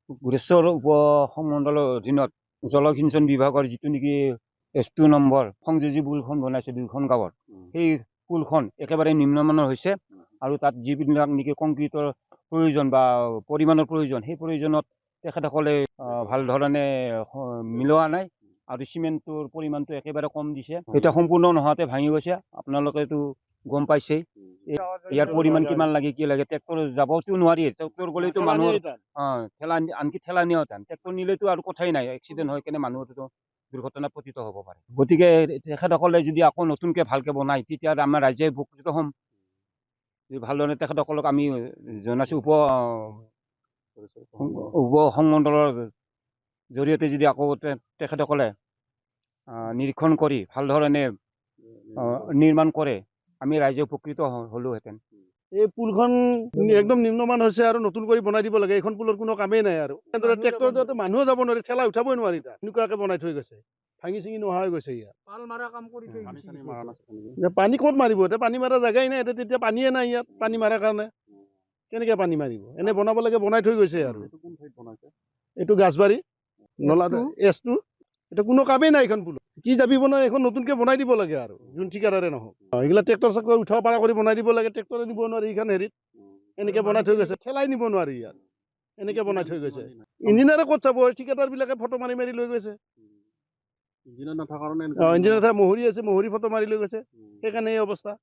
গোৰেশ্বৰ উপমণ্ডলৰ অধীনত জলসিঞ্চন বিভাগৰ যিটো নেকি S2 নম্বৰ সংযোজী পুলখন বনাইছে দুইখন গাঁৱত, সেই পুলখন একেবাৰে নিম্নমানৰ হৈছে আৰু তাত যিবিলাক নেকি কংক্ৰিটৰ প্ৰয়োজন বা পৰিমাণৰ প্ৰয়োজন, সেই প্ৰয়োজনত তেখেতসকলে ভাল ধৰণে মিলোৱা নাই আৰু চিমেণ্টৰ পৰিমাণটো একেবাৰে কম দিছে। এতিয়া সম্পূৰ্ণ নোহোৱাতে ভাঙি গৈছে। আপোনালোকেতো গম পাইছেই ইয়াৰ পৰিমাণ কিমান লাগে, কি লাগে। ট্ৰেক্টৰ যাবতো নোৱাৰি, ট্ৰেক্টৰ গ'লেতো মানুহৰ আনকি ঠেলা নিয়াও টান। ট্ৰেক্টৰ নিলেতো আৰু কথাই নাই, এক্সিডেণ্ট হৈ কেনে মানুহতো দুৰ্ঘটনাত পতিত হ'ব পাৰে। গতিকে তেখেতসকলে যদি আকৌ নতুনকৈ ভালকৈ বনায়, তেতিয়া আমাৰ ৰাইজে উপকৃত হ'ম। ভালদৰে তেখেতসকলক আমি জনাইছোঁ, উপসংমণ্ডলৰ জৰিয়তে যদি আকৌ তেখেতসকলে নিৰীক্ষণ কৰি ভাল ধৰণে নিৰ্মাণ কৰে, আমি ৰাইজে উপকৃত হ'লোহেঁতেন। এই পুলখন একদম নিম্নমান হৈছে আৰু নতুন কৰি বনাই দিব লাগে। এইখন পুলৰ কোনো কামেই নাই আৰু ট্ৰেক্টৰ মানুহো যাব নোৱাৰি, ঠেলা উঠাবই নোৱাৰি। তাত এনেকুৱাকে বনাই থৈ গৈছে, ভাঙি চিঙি নোহোৱা হৈ গৈছে। ইয়াত পানী ক'ত মাৰিব? এতিয়া পানী মাৰা জেগাই নাই, তেতিয়া পানীয়ে নাই ইয়াত পানী মাৰাৰ কাৰণে। কেনেকে পানী মাৰিব? এনে বনাব লাগে, বনাই থৈ গৈছে। আৰু এইটো গাছবাৰী নলাটো S2, এটা কোনো কামেই নাই। এইখন পুল কি যাবি বনাই, এখন নতুনকে বনাই দিব লাগে আৰু যোন ঠিকাদাৰে নহওক। এইবিলাক ট্ৰেক্টৰ চেক্টৰ উঠাব পৰা কৰি বনাই দিব লাগে। ট্ৰেক্টৰে নিব নোৱাৰি এইখন হেৰিত, এনেকে বনাই থৈ গৈছে। ঠেলাই নিব নোৱাৰি ইয়াত, এনেকে বনাই থৈ গৈছে। ইঞ্জিনিয়াৰে ক'ত চাব? ঠিকাদাৰ বিলাকে ফটো মাৰি মাৰি লৈ গৈছে। ইঞ্জিনিয়াৰ নাথাকাৰ কাৰণে মহৰি আছে, মহৰি ফটো মাৰি লৈ গৈছে। সেইকাৰণে এই অৱস্থা।